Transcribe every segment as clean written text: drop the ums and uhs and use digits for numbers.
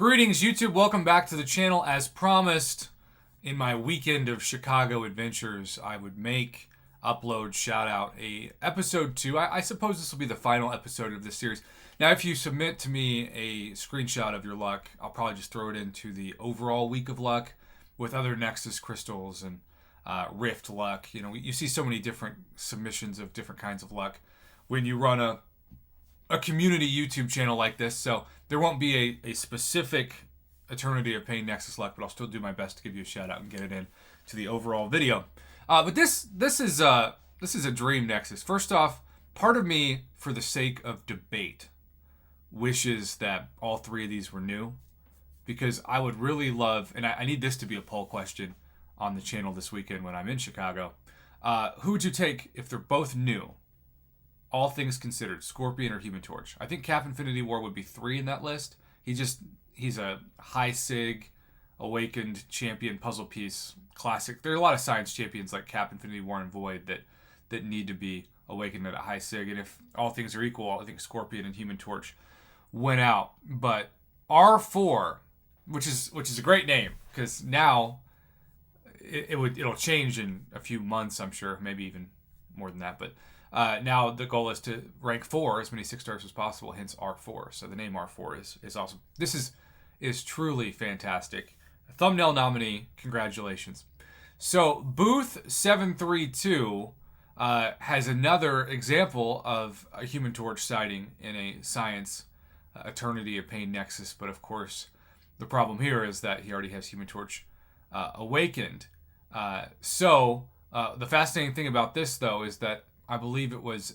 Greetings, YouTube. Welcome back to the channel. As promised, in my weekend of Chicago adventures, I would upload, shout out a episode 2. I suppose this will be the final episode of this series. Now, if you submit to me a screenshot of your luck, I'll probably just throw it into the overall week of luck with other Nexus crystals and Rift luck. You know, you see so many different submissions of different kinds of luck when you run a community YouTube channel like this. So there won't be a specific Eternity of Pain Nexus luck, but I'll still do my best to give you a shout out and get it in to the overall video. But this is a dream Nexus. First off, part of me, for the sake of debate, wishes that all three of these were new, because I would really love, and I need this to be a poll question on the channel this weekend when I'm in Chicago. Who would you take if they're both new? All things considered, Scorpion or Human Torch. I think Cap Infinity War would be 3 in that list. He's a high sig, awakened champion puzzle piece, classic. There are a lot of science champions like Cap Infinity War and Void that need to be awakened at a high sig. And if all things are equal, I think Scorpion and Human Torch win out. But R4, which is a great name, because now it'll change in a few months, I'm sure, maybe even more than that. But now the goal is to rank 4 as many 6 stars as possible, hence R4. So the name R4 is awesome. This is truly fantastic. A thumbnail nominee, congratulations. So Booth 732 has another example of a Human Torch sighting in a science Eternity of Pain Nexus, but of course the problem here is that he already has Human Torch awakened. So the fascinating thing about this, though, is that I believe it was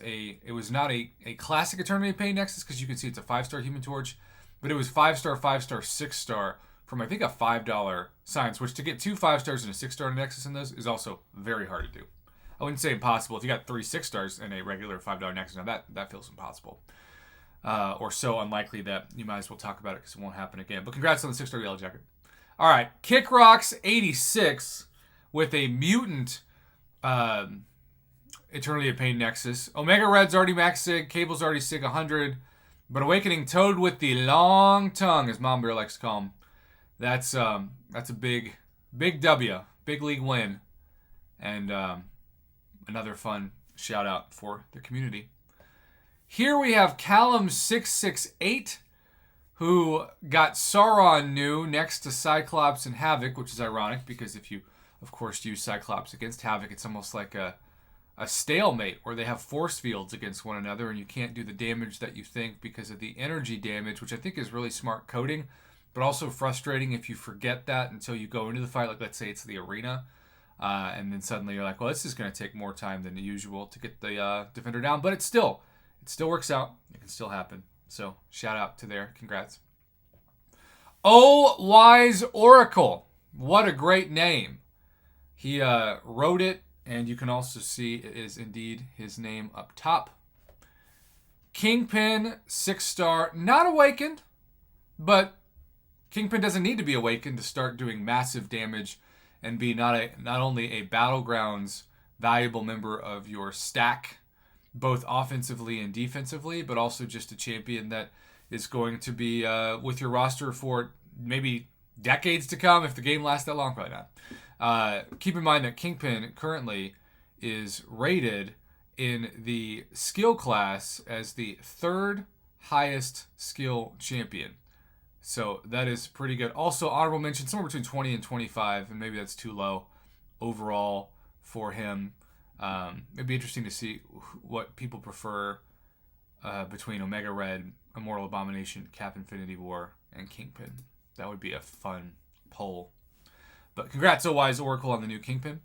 not a classic Eternity of Pain Nexus, because you can see it's a 5-star Human Torch, but it was 5-star, 5-star, 6-star from I think a $5 science, which to get 2 5-stars and a 6-star Nexus in those is also very hard to do. I wouldn't say impossible. If you got 3 6-stars in a regular $5 Nexus, now that feels impossible. Or so unlikely that you might as well talk about it because it won't happen again. But congrats on the 6-star Yellow Jacket. All right, Kick Rocks 86 with a mutant Eternity of Pain Nexus. Omega Red's already max sig, Cable's already sig 100, but Awakening Toad with the long tongue, as Mom Bear likes to call him. That's a big W, big league win, and another fun shout out for the community. Here we have Callum 668, who got Sauron new next to Cyclops and Havoc, which is ironic because if you, of course, use Cyclops against Havoc, it's almost like a stalemate where they have force fields against one another and you can't do the damage that you think because of the energy damage, which I think is really smart coding, but also frustrating if you forget that until you go into the fight. Like, let's say it's the arena, and then suddenly you're like, well, this is going to take more time than usual to get the defender down, but it still works out. It can still happen. So shout out to there. Congrats. Oh, Wise Oracle. What a great name. He wrote it, and you can also see it is indeed his name up top. Kingpin, 6-star, not awakened, but Kingpin doesn't need to be awakened to start doing massive damage and be not only a Battlegrounds valuable member of your stack, both offensively and defensively, but also just a champion that is going to be with your roster for maybe decades to come if the game lasts that long. Probably not. Keep in mind that Kingpin currently is rated in the skill class as the 3rd highest skill champion. So that is pretty good. Also, honorable mention, somewhere between 20 and 25, and maybe that's too low overall for him. It'd be interesting to see what people prefer between Omega Red, Immortal Abomination, Cap Infinity War, and Kingpin. That would be a fun poll. But congrats, Wise Oracle, on the new Kingpin.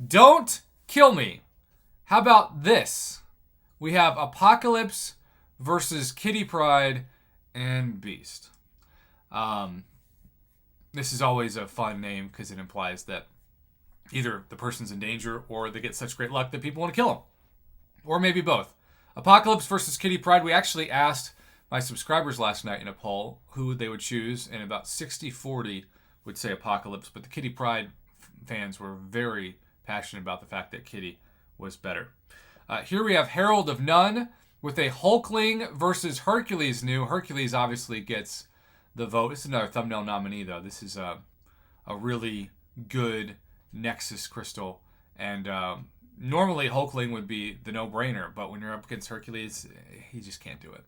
Don't kill me. How about this? We have Apocalypse versus Kitty Pryde and Beast. This is always a fun name because it implies that either the person's in danger or they get such great luck that people want to kill them. Or maybe both. Apocalypse versus Kitty Pryde. We actually asked my subscribers last night in a poll who they would choose, and about 60-40 would say Apocalypse, but the Kitty Pryde fans were very passionate about the fact that Kitty was better. Here we have Herald of None with a Hulkling versus Hercules new. Hercules obviously gets the vote. This is another thumbnail nominee, though. This is a really good NEXUS crystal. And normally Hulkling would be the no-brainer, but when you're up against Hercules, he just can't do it.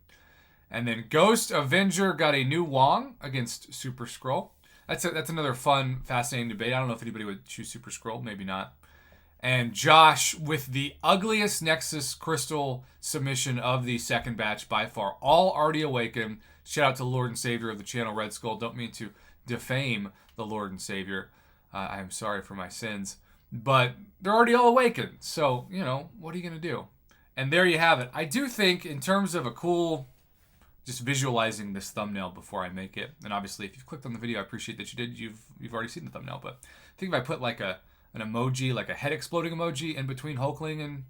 And then Ghost Avenger got a new Wong against Super Skrull. That's another fun, fascinating debate. I don't know if anybody would choose Super Skrull. Maybe not. And Josh with the ugliest NEXUS crystal submission of the second batch by far. All already awakened. Shout out to the Lord and Savior of the channel, Red Skull. Don't mean to defame the Lord and Savior. I am sorry for my sins. But they're already all awakened. So, what are you going to do? And there you have it. I do think in terms of a cool, just visualizing this thumbnail before I make it. And obviously, if you've clicked on the video, I appreciate that you did. You've already seen the thumbnail. But I think if I put like an emoji, like a head exploding emoji in between Hulkling and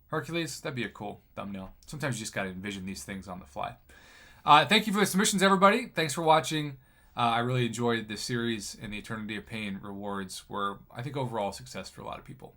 Hercules, that'd be a cool thumbnail. Sometimes you just got to envision these things on the fly. Thank you for the submissions, everybody. Thanks for watching. I really enjoyed this series, and the Eternity of Pain rewards were, I think, overall a success for a lot of people.